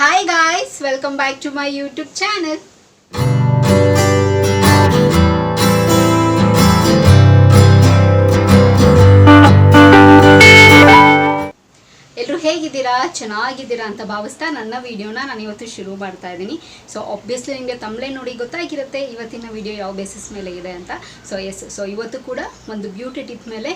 Hi guys, welcome back to my YouTube channel. ಎಲ್ಲರೂ ಹೇಗಿದ್ದೀರಾ ಚೆನ್ನಾಗಿದ್ದೀರಾ ಅಂತ ಭಾವಿಸ್ತಾ ನನ್ನ ವಿಡಿಯೋನ ನಾನು ಇವತ್ತು ಶುರು ಮಾಡ್ತಾ ಇದ್ದೀನಿ. ಸೊ ಆಬ್ವಿಯಸ್ಲಿ ನಿಮಗೆ ತಮ್ಲೇ ನೋಡಿ ಗೊತ್ತಾಗಿರುತ್ತೆ ಇವತ್ತಿನ ವಿಡಿಯೋ ಯಾವ ಬೇಸಿಸ್ ಮೇಲೆ ಇದೆ ಅಂತ. ಸೊ ಇವತ್ತು ಕೂಡ ಒಂದು ಬ್ಯೂಟಿ ಟಿಪ್ ಮೇಲೆ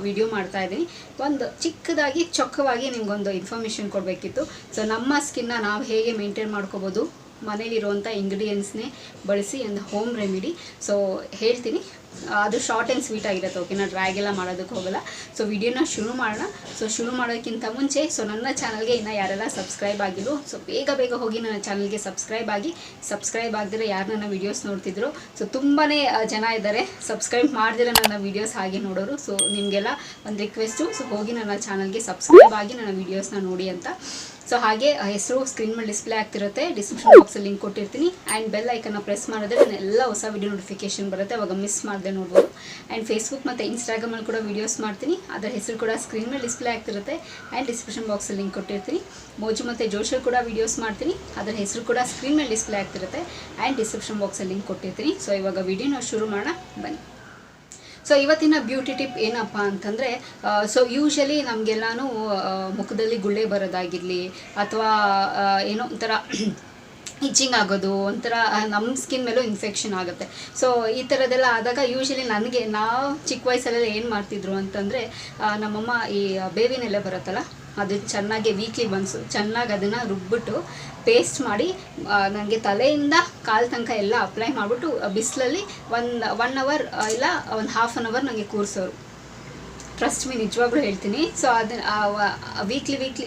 ವಿಡಿಯೋ ಮಾಡ್ತಾ ಇದ್ದೀನಿ. ಒಂದು ಚಿಕ್ಕದಾಗಿ ಚೊಕ್ಕವಾಗಿ ನಿಮ್ಗೊಂದು ಇನ್ಫಾರ್ಮೇಷನ್ ಕೊಡಬೇಕಿತ್ತು. ಸೊ ನಮ್ಮ ಸ್ಕಿನ್ನ ನಾವು ಹೇಗೆ ಮೇಂಟೈನ್ ಮಾಡ್ಕೋಬೋದು ಮನೇಲಿರುವಂಥ ಇಂಗ್ರೀಡಿಯೆಂಟ್ಸ್ನೇ ಬಳಸಿ ಒಂದು ಹೋಮ್ ರೆಮಿಡಿ. ಸೊ ಹೇಳ್ತೀನಿ, ಅದು ಶಾರ್ಟ್ ಆ್ಯಂಡ್ ಸ್ವೀಟ್ ಆಗಿರುತ್ತೆ. ಓಕೆನಾ, ಡ್ರ್ಯಾಗ್ ಎಲ್ಲ ಮಾಡೋದಕ್ಕೆ ಹೋಗಲ್ಲ. ಸೊ ವಿಡಿಯೋನ ಶುರು ಮಾಡೋಣ. ಸೊ ಶುರು ಮಾಡೋಕ್ಕಿಂತ ಮುಂಚೆ ನನ್ನ ಚಾನಲ್ಗೆ ಇನ್ನು ಯಾರೆಲ್ಲ ಸಬ್ಸ್ಕ್ರೈಬ್ ಆಗಿಲ್ಲ, ಸೊ ಬೇಗ ಹೋಗಿ ನನ್ನ ಚಾನಲ್ಗೆ ಸಬ್ಸ್ಕ್ರೈಬ್ ಆಗದಿರೋ ಯಾರು ನನ್ನ ವೀಡಿಯೋಸ್ ನೋಡ್ತಿದ್ರು. ಸೊ ತುಂಬಾ ಜನ ಇದ್ದಾರೆ ಸಬ್ಸ್ಕ್ರೈಬ್ ಮಾಡ್ದಿರೋ ನನ್ನ ವೀಡಿಯೋಸ್ ಹಾಗೆ ನೋಡೋರು. ಸೊ ನಿಮಗೆಲ್ಲ ಒಂದು ರಿಕ್ವೆಸ್ಟು, ಸೊ ಹೋಗಿ ನನ್ನ ಚಾನಲ್ಗೆ ಸಬ್ಸ್ಕ್ರೈಬ್ ಆಗಿ ನನ್ನ ವೀಡಿಯೋಸ್ನ ನೋಡಿ ಅಂತ. ಸೊ ಹಾಗೆ ಹೆಸರು ಸ್ಕ್ರೀನ್ ಮೇಲೆ ಡಿಸ್ಪ್ಲೇ ಆಗ್ತಿರುತ್ತೆ, ಡಿಸ್ಕ್ರಿಪ್ಷನ್ ಬಾಕ್ಸಲ್ಲಿ ಲಿಂಕ್ ಕೊಟ್ಟಿರ್ತೀನಿ. ಆ್ಯಂಡ್ ಬೆಲ್ ಐಕನ್ನ ಪ್ರೆಸ್ ಮಾಡಿದ್ರೆ ನಾನು ಎಲ್ಲ ಹೊಸ ವಿಡಿಯೋ ನೋಟಿಫಿಕೇಶನ್ ಬರುತ್ತೆ, ಅವಾಗ ಮಿಸ್ ಮಾಡದೆ ನೋಡ್ಬೋದು. ಆ್ಯಂಡ್ ಫೇಸ್ಬುಕ್ ಮತ್ತು ಇನ್ಸ್ಟಾಗ್ರಾಮಲ್ಲಿ ಕೂಡ ವೀಡಿಯೋಸ್ ಮಾಡ್ತೀನಿ, ಅದರ ಹೆಸರು ಕೂಡ ಸ್ಕ್ರೀನ್ ಮೇಲೆ ಡಿಸ್ಪ್ಲೇ ಆಗ್ತಿರುತ್ತೆ. ಆ್ಯಂಡ್ ಡಿಸ್ಕ್ರಿಪ್ಷನ್ ಬಾಕ್ಸಲ್ಲಿ ಲಿಂಕ್ ಕೊಟ್ಟಿರ್ತೀನಿ. ಮೋಜು ಮತ್ತು ಜೋಶಲ್ಲಿ ಕೂಡ ವೀಡಿಯೋಸ್ ಮಾಡ್ತೀನಿ, ಅದರ ಹೆಸರು ಕೂಡ ಸ್ಕ್ರೀನ್ ಮೇಲೆ ಡಿಸ್ಪ್ಲೇ ಆಗ್ತಿರುತ್ತೆ. ಆ್ಯಂಡ್ ಡಿಸ್ಕ್ರಿಪ್ಷನ್ ಬಾಕ್ಸಲ್ಲಿ ಲಿಂಕ್ ಕೊಟ್ಟಿರ್ತೀನಿ. ಸೊ ಇವಾಗ ವಿಡಿಯೋನ ಶುರು ಮಾಡೋಣ ಬನ್ನಿ. ಸೊ ಇವತ್ತಿನ ಬ್ಯೂಟಿ ಟಿಪ್ ಏನಪ್ಪ ಅಂತಂದರೆ, ಸೊ ಯೂಶಲಿ ನಮಗೆಲ್ಲನೂ ಮುಖದಲ್ಲಿ ಗುಳ್ಳೆ ಬರೋದಾಗಿರಲಿ ಅಥವಾ ಏನೋ ಒಂಥರ ಇಚ್ಚಿಂಗ್ ಆಗೋದು, ಒಂಥರ ನಮ್ಮ ಸ್ಕಿನ್ ಮೇಲೂ ಇನ್ಫೆಕ್ಷನ್ ಆಗುತ್ತೆ. ಸೊ ಈ ಥರದ್ದೆಲ್ಲ ಆದಾಗ ಯೂಶಲಿ ನಾವು ಚಿಕ್ಕ ವಯಸ್ಸಲ್ಲೆಲ್ಲ ಏನು ಮಾಡ್ತಿದ್ರು ಅಂತಂದರೆ, ನಮ್ಮಮ್ಮ ಈ ಬೇವಿನ ಎಲೆ ಬರುತ್ತಲ್ಲ, ಅದು ಚೆನ್ನಾಗಿ ವೀಕ್ಲಿ ಒನ್ಸು ಚೆನ್ನಾಗಿ ಅದನ್ನು ರುಬ್ಬಿಟ್ಟು ಪೇಸ್ಟ್ ಮಾಡಿ ನನಗೆ ತಲೆಯಿಂದ ಕಾಲು ತನಕ ಎಲ್ಲ ಅಪ್ಲೈ ಮಾಡಿಬಿಟ್ಟು ಬಿಸಿಲಲ್ಲಿ ಒನ್ ಅವರ್ ಇಲ್ಲ ಒಂದು ಹಾಫ್ ಆನ್ ಅವರ್ ನನಗೆ ಕೂರಿಸೋರು. ಟ್ರಸ್ಟ್ ಮೀ, ನಿಜವಾಗ್ಲೂ ಹೇಳ್ತೀನಿ. ಸೊ ಅದನ್ನು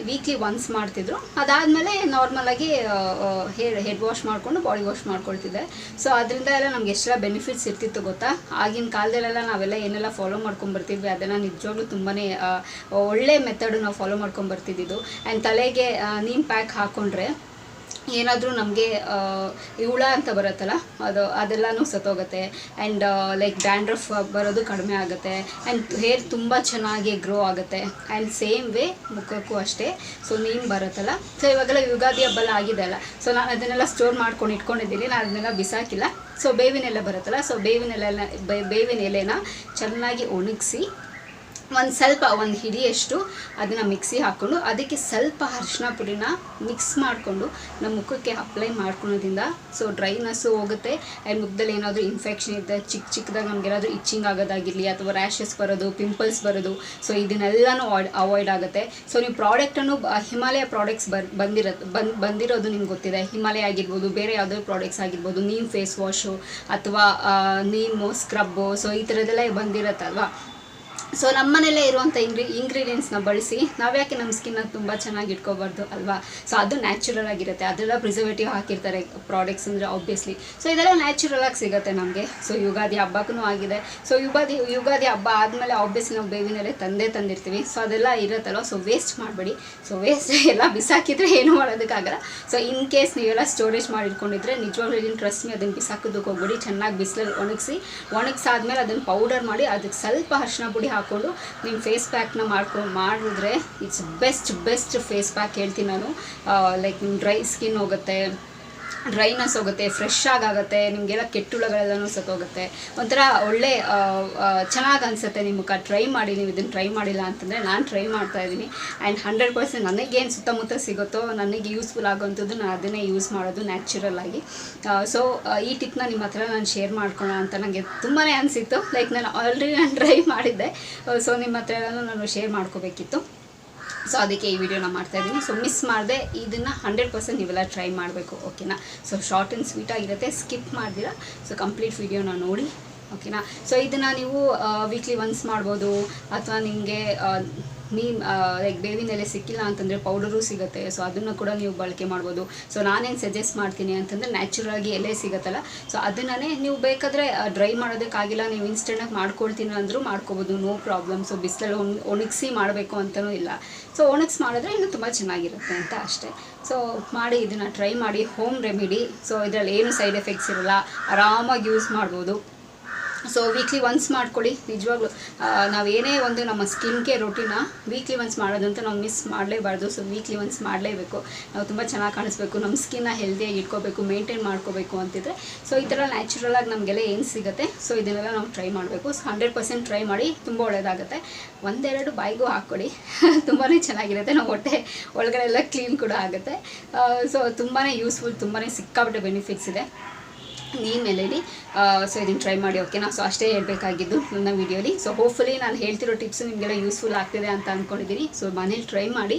ವೀಕ್ಲಿ ಒನ್ಸ್ ಮಾಡ್ತಿದ್ರು. ಅದಾದಮೇಲೆ ನಾರ್ಮಲಾಗಿ ಹೆಡ್ ವಾಶ್ ಮಾಡಿಕೊಂಡು ಬಾಡಿ ವಾಶ್ ಮಾಡ್ಕೊಳ್ತಿದ್ದೆ. ಸೊ ಅದರಿಂದ ಎಲ್ಲ ನಮ್ಗೆ ಎಷ್ಟೆಲ್ಲ ಬೆನಿಫಿಟ್ಸ್ ಇರ್ತಿತ್ತು ಗೊತ್ತಾ. ಆಗಿನ ಕಾಲದಲ್ಲೆಲ್ಲ ನಾವೆಲ್ಲ ಏನೆಲ್ಲ ಫಾಲೋ ಮಾಡ್ಕೊಂಬರ್ತಿದ್ವಿ ಅದನ್ನು ನಿಜವಾಗ್ಲೂ ತುಂಬಾ ಒಳ್ಳೆ ಮೆಥಡು ನಾವು ಫಾಲೋ ಮಾಡ್ಕೊಂಬರ್ತಿದ್ದು. ಆ್ಯಂಡ್ ತಲೆಗೆ ನೀಮ್ ಪ್ಯಾಕ್ ಹಾಕ್ಕೊಂಡ್ರೆ ಏನಾದರೂ ನಮಗೆ ಹುಳ ಅಂತ ಬರುತ್ತಲ್ಲ, ಅದೆಲ್ಲನೂ ಸತ್ತೋಗುತ್ತೆ. ಆ್ಯಂಡ್ ಲೈಕ್ ಡ್ಯಾಂಡ್ರಫ್ ಬರೋದು ಕಡಿಮೆ ಆಗುತ್ತೆ. ಆ್ಯಂಡ್ ಹೇರ್ ತುಂಬ ಚೆನ್ನಾಗಿ ಗ್ರೋ ಆಗುತ್ತೆ. ಆ್ಯಂಡ್ ಸೇಮ್ ವೇ ಮುಖಕ್ಕೂ ಅಷ್ಟೇ. ಸೊ ನೀನು ಬರುತ್ತಲ್ಲ, ಸೊ ಇವಾಗೆಲ್ಲ ಯುಗಾದಿ ಹಬ್ಬಲ್ಲ ಆಗಿದೆ ಅಲ್ಲ, ಸೊ ನಾನು ಅದನ್ನೆಲ್ಲ ಸ್ಟೋರ್ ಮಾಡ್ಕೊಂಡು ಇಟ್ಕೊಂಡಿದ್ದೀನಿ, ನಾನು ಅದನ್ನೆಲ್ಲ ಬಿಸಾಕಿಲ್ಲ. ಸೊ ಬೇವಿನ ಎಲೆ ಬರುತ್ತಲ್ಲ, ಸೊ ಬೇವಿನ ಎಲೆನ ಚೆನ್ನಾಗಿ ಒಣಗಿಸಿ ಒಂದು ಹಿಡಿಯಷ್ಟು ಅದನ್ನು ಮಿಕ್ಸಿ ಹಾಕ್ಕೊಂಡು ಅದಕ್ಕೆ ಸ್ವಲ್ಪ ಅರಿಶಿನ ಪುಡಿನ ಮಿಕ್ಸ್ ಮಾಡಿಕೊಂಡು ನಮ್ಮ ಮುಖಕ್ಕೆ ಅಪ್ಲೈ ಮಾಡ್ಕೊಳೋದ್ರಿಂದ ಸೊ ಡ್ರೈನೆಸ್ಸು ಹೋಗುತ್ತೆ. ಆ್ಯಂಡ್ ಮುಖದಲ್ಲಿ ಏನಾದರೂ ಇನ್ಫೆಕ್ಷನ್ ಇದ್ದರೆ ಚಿಕ್ಕದಾಗಿ ನಮಗೇನಾದರೂ ಇಚ್ಚಿಂಗ್ ಆಗೋದಾಗಿರಲಿ ಅಥವಾ ರ್ಯಾಷಸ್ ಬರೋದು, ಪಿಂಪಲ್ಸ್ ಬರೋದು, ಸೊ ಇದನ್ನೆಲ್ಲನೂ ಅವಾಯ್ಡ್ ಆಗುತ್ತೆ. ಸೊ ನೀವು ಪ್ರಾಡಕ್ಟನ್ನು ಹಿಮಾಲಯ ಪ್ರಾಡಕ್ಟ್ಸ್ ಬಂದಿರೋದು ನಿಮ್ಗೆ ಗೊತ್ತಿದೆ. ಹಿಮಾಲಯ ಆಗಿರ್ಬೋದು, ಬೇರೆ ಯಾವುದೇ ಪ್ರಾಡಕ್ಟ್ಸ್ ಆಗಿರ್ಬೋದು, ನೀಮ್ ಫೇಸ್ ವಾಶು ಅಥವಾ ನೀಮು ಸ್ಕ್ರಬ್ಬು, ಸೊ ಈ ಥರದ್ದೆಲ್ಲ ಬಂದಿರುತ್ತಲ್ವ. ಸೊ ನಮ್ಮನೇಲೇ ಇರುವಂಥ ಇಂಗ್ರೀಡಿಯೆಂಟ್ಸ್ನ ಬಳಸಿ ನಾವ್ಯಾಕೆ ನಮ್ಮ ಸ್ಕಿನ್ನ ತುಂಬ ಚೆನ್ನಾಗಿ ಇಟ್ಕೋಬಾರ್ದು ಅಲ್ವಾ. ಸೊ ಅದು ನ್ಯಾಚುರಲ್ ಆಗಿರುತ್ತೆ, ಅದೆಲ್ಲ ಪ್ರಿಸರ್ವೇಟಿವ್ ಹಾಕಿರ್ತಾರೆ ಪ್ರಾಡಕ್ಟ್ಸ್ ಅಂದರೆ ಆಬ್ವಿಯಸ್ಲಿ. ಸೊ ಇದೆಲ್ಲ ನ್ಯಾಚುರಲ್ ಆಗಿ ಸಿಗುತ್ತೆ ನಮಗೆ. ಸೊ ಯುಗಾದಿ ಹಬ್ಬಕ್ಕೂ ಆಗಿದೆ. ಸೊ ಯುಗಾದಿ ಹಬ್ಬ ಆದಮೇಲೆ ಆಬ್ವಿಯಸ್ಲಿ ನಾವು ಬೇವಿನೆಲೆ ತಂದಿರ್ತೀವಿ. ಸೊ ಅದೆಲ್ಲ ಇರುತ್ತಲ್ವ. ಸೊ ವೇಸ್ಟ್ ಮಾಡಬೇಡಿ. ಸೊ ವೇಸ್ಟ್ ಎಲ್ಲ ಬಿಸಾಕಿದ್ರೆ ಏನೂ ಮಾಡೋದಕ್ಕಾಗಲ್ಲ. ಸೊ ಇನ್ ಕೇಸ್ ನೀವೆಲ್ಲ ಸ್ಟೋರೇಜ್ ಮಾಡಿಟ್ಕೊಂಡಿದ್ರೆ ನಿಜವಾಗ್ಲೂ ಇದನ್ನು ಟ್ರಸ್ಟ್ ಮೀ, ಅದನ್ನು ಬಿಸಾಕೋದಕ್ಕೆ ಹೋಗ್ಬೇಡಿ. ಚೆನ್ನಾಗಿ ಬಿಸಿಲಲ್ಲಿ ಒಣಗಿಸಾದ್ಮೇಲೆ ಅದನ್ನು ಪೌಡರ್ ಮಾಡಿ ಅದಕ್ಕೆ ಸ್ವಲ್ಪ ಅರಿಶಿನ ಪುಡಿ ಹಾಕ್ಕೊಂಡು ನಿಮ್ಮ ಫೇಸ್ ಪ್ಯಾಕ್ನ ಮಾಡಿದ್ರೆ ಇಟ್ಸ್ ಬೆಸ್ಟ್ ಫೇಸ್ ಪ್ಯಾಕ್ ಹೇಳ್ತೀನಿ ನಾನು. ಲೈಕ್ ನಿಮ್ಮ ಡ್ರೈ ಸ್ಕಿನ್ ಹೋಗುತ್ತೆ, ಡ್ರೈನೆಸ್ ಹೋಗುತ್ತೆ, ಫ್ರೆಶ್ ಆಗುತ್ತೆ, ನಿಮಗೆಲ್ಲ ಕೆಟ್ಟುಳಗಳೆಲ್ಲನೂ ಸತ್ತೋಗುತ್ತೆ. ಒಂಥರ ಒಳ್ಳೆ ಚೆನ್ನಾಗಿ ಅನಿಸುತ್ತೆ ನಿಮ್ಮ ಮುಖ. ಟ್ರೈ ಮಾಡಿ, ನೀವು ಇದನ್ನು ಟ್ರೈ ಮಾಡಿಲ್ಲ ಅಂತಂದರೆ ನಾನು ಟ್ರೈ ಮಾಡ್ತಾಯಿದ್ದೀನಿ. ಆ್ಯಂಡ್ 100% ನನಗೇನು ಸುತ್ತಮುತ್ತ ಸಿಗುತ್ತೋ ನನಗೆ ಯೂಸ್ಫುಲ್ ಆಗೋವಂಥದ್ದು ನಾನು ಅದನ್ನೇ ಯೂಸ್ ಮಾಡೋದು ನ್ಯಾಚುರಲ್ ಆಗಿ. ಸೊ ಈ ಟಿಪ್ನ ನಿಮ್ಮ ಹತ್ರ ನಾನು ಶೇರ್ ಮಾಡ್ಕೊಳ್ಳೋಣ ಅಂತ ನನಗೆ ತುಂಬಾ ಅನಿಸಿತ್ತು. ಲೈಕ್ ನಾನು ಆಲ್ರೆಡಿ ಟ್ರೈ ಮಾಡಿದ್ದೆ. ಸೊ ನಿಮ್ಮ ಹತ್ರ ಎಲ್ಲನೂ ನಾನು ಶೇರ್ ಮಾಡ್ಕೋಬೇಕಿತ್ತು. ಸೊ ಅದಕ್ಕೆ ಈ ವಿಡಿಯೋನ ಮಾಡ್ತಾಯಿದ್ದೀನಿ. ಸೊ ಮಿಸ್ ಮಾಡಿದೆ, ಇದನ್ನು 100% ನೀವೆಲ್ಲ ಟ್ರೈ ಮಾಡಬೇಕು. ಓಕೆನಾ. ಸೊ ಶಾರ್ಟ್ ಆ್ಯಂಡ್ ಸ್ವೀಟ್ ಆಗಿರುತ್ತೆ, ಸ್ಕಿಪ್ ಮಾಡ್ದಿರಾ. ಸೊ ಕಂಪ್ಲೀಟ್ ವಿಡಿಯೋನ ನೋಡಿ. ಓಕೆನಾ. ಸೊ ಇದನ್ನು ನೀವು ವೀಕ್ಲಿ ಒನ್ಸ್ ಮಾಡ್ಬೋದು, ಅಥವಾ ನಿಮಗೆ ಲೈಕ್ ಬೇವಿನ ಎಲೆ ಸಿಕ್ಕಿಲ್ಲ ಅಂತಂದರೆ ಪೌಡರು ಸಿಗುತ್ತೆ. ಸೊ ಅದನ್ನು ಕೂಡ ನೀವು ಬಳಕೆ ಮಾಡ್ಬೋದು. ಸೊ ನಾನೇನು ಸಜೆಸ್ಟ್ ಮಾಡ್ತೀನಿ ಅಂತಂದರೆ ನ್ಯಾಚುರಲಾಗಿ ಎಲೆ ಸಿಗುತ್ತಲ್ಲ, ಸೊ ಅದನ್ನೇ ನೀವು ಬೇಕಾದರೆ ಡ್ರೈ ಮಾಡೋದಕ್ಕಾಗಿಲ್ಲ, ನೀವು ಇನ್ಸ್ಟೆಂಟಾಗಿ ಮಾಡ್ಕೊಳ್ತೀನಿ ಅಂದರೂ ಮಾಡ್ಕೋಬೋದು, ನೋ ಪ್ರಾಬ್ಲಮ್. ಸೊ ಬಿಸಿಲಲ್ಲಿ ಒಣಗಿಸಿ ಮಾಡಬೇಕು ಅಂತಲೂ ಇಲ್ಲ. ಸೊ ಒಣಗಿಸಿ ಮಾಡಿದ್ರೆ ಇನ್ನೂ ತುಂಬ ಚೆನ್ನಾಗಿರುತ್ತೆ ಅಂತ ಅಷ್ಟೇ. ಸೊ ಮಾಡಿ, ಇದನ್ನು ಟ್ರೈ ಮಾಡಿ, ಹೋಮ್ ರೆಮಿಡಿ. ಸೊ ಇದರಲ್ಲಿ ಏನು ಸೈಡ್ ಎಫೆಕ್ಟ್ಸ್ ಇರೋಲ್ಲ, ಆರಾಮಾಗಿ ಯೂಸ್ ಮಾಡ್ಬೋದು. ಸೊ ವೀಕ್ಲಿ ಒನ್ಸ್ ಮಾಡ್ಕೊಳ್ಳಿ. ನಿಜವಾಗ್ಲೂ ನಾವೇನೇ ಒಂದು ನಮ್ಮ ಸ್ಕಿನ್ ಕೇರ್ ರೂಟೀನ ವೀಕ್ಲಿ ಒನ್ಸ್ ಮಾಡೋದಂತ ನಾವು ಮಿಸ್ ಮಾಡಲೇಬಾರ್ದು. ಸೊ ವೀಕ್ಲಿ ಒನ್ಸ್ ಮಾಡಲೇಬೇಕು. ನಾವು ತುಂಬ ಚೆನ್ನಾಗಿ ಕಾಣಿಸ್ಬೇಕು, ನಮ್ಮ ಸ್ಕಿನ್ನ ಹೆಲ್ದಿಯಾಗಿ ಇಟ್ಕೋಬೇಕು, ಮೇಂಟೈನ್ ಮಾಡ್ಕೋಬೇಕು ಅಂತಿದ್ರೆ ಸೊ ಈ ಥರ ನ್ಯಾಚುರಲಾಗಿ ನಮಗೆಲ್ಲ ಏನು ಸಿಗುತ್ತೆ ಸೊ ಇದನ್ನೆಲ್ಲ ನಾವು ಟ್ರೈ ಮಾಡಬೇಕು. ಸೊ 100% ಟ್ರೈ ಮಾಡಿ, ತುಂಬ ಒಳ್ಳೆಯದಾಗುತ್ತೆ. ಒಂದೆರಡು ಬಾಯಿಗೂ ಹಾಕ್ಕೊಡಿ, ತುಂಬಾ ಚೆನ್ನಾಗಿರುತ್ತೆ. ನಾವು ಹೊಟ್ಟೆ ಒಳಗಡೆ ಎಲ್ಲ ಕ್ಲೀನ್ ಕೂಡ ಆಗುತ್ತೆ. ಸೊ ತುಂಬಾ ಯೂಸ್ಫುಲ್, ತುಂಬಾ ಸಿಕ್ಕಾಪಟ್ಟೆ ಬೆನಿಫಿಟ್ಸ್ ಇದೆ ಈ ಮೇಲೇಲಿ. ಸೊ ಇದನ್ನು ಟ್ರೈ ಮಾಡಿ, ಓಕೆನಾ? ಸೊ ಅಷ್ಟೇ ಹೇಳಬೇಕಾಗಿದ್ದು ನನ್ನ ವೀಡಿಯೋಲಿ. ಸೊ ಹೋಪ್ಫುಲಿ ನಾನು ಹೇಳ್ತಿರೋ ಟಿಪ್ಸು ನಿಮಗೆಲ್ಲ ಯೂಸ್ಫುಲ್ ಆಗ್ತಿದೆ ಅಂತ ಅಂದ್ಕೊಂಡಿದ್ದೀನಿ. ಸೊ ಮನೇಲಿ ಟ್ರೈ ಮಾಡಿ.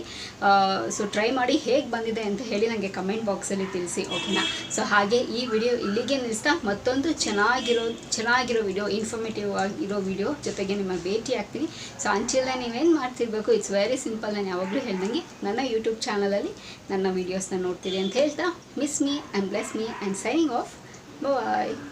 ಸೊ ಟ್ರೈ ಮಾಡಿ ಹೇಗೆ ಬಂದಿದೆ ಅಂತ ಹೇಳಿ ನನಗೆ ಕಮೆಂಟ್ ಬಾಕ್ಸಲ್ಲಿ ತಿಳಿಸಿ, ಓಕೆನಾ? ಸೊ ಹಾಗೆ ಈ ವಿಡಿಯೋ ಇಲ್ಲಿಗೆ ನಿಲ್ಲಿಸ್ತಾ ಮತ್ತೊಂದು ಚೆನ್ನಾಗಿರೋ ವಿಡಿಯೋ, ಇನ್ಫಾರ್ಮೇಟಿವ್ ಆಗಿರೋ ವಿಡಿಯೋ ಜೊತೆಗೆ ನಿಮಗೆ ಭೇಟಿ ಆಗ್ತೀನಿ. ಸೊ ಅಂಚಿಲ್ಲ ನೀವೇನು ಮಾಡ್ತಿರ್ಬೇಕು, ಇಟ್ಸ್ ವೆರಿ ಸಿಂಪಲ್. ನಾನು ಯಾವಾಗಲೂ ಹೇಳ್ದಂಗೆ ನನ್ನ ಯೂಟ್ಯೂಬ್ ಚಾನಲಲ್ಲಿ ನನ್ನ ವೀಡಿಯೋಸ್ನ ನೋಡ್ತೀರಿ ಅಂತ ಹೇಳ್ತಾ miss me and bless me and signing off. Bye.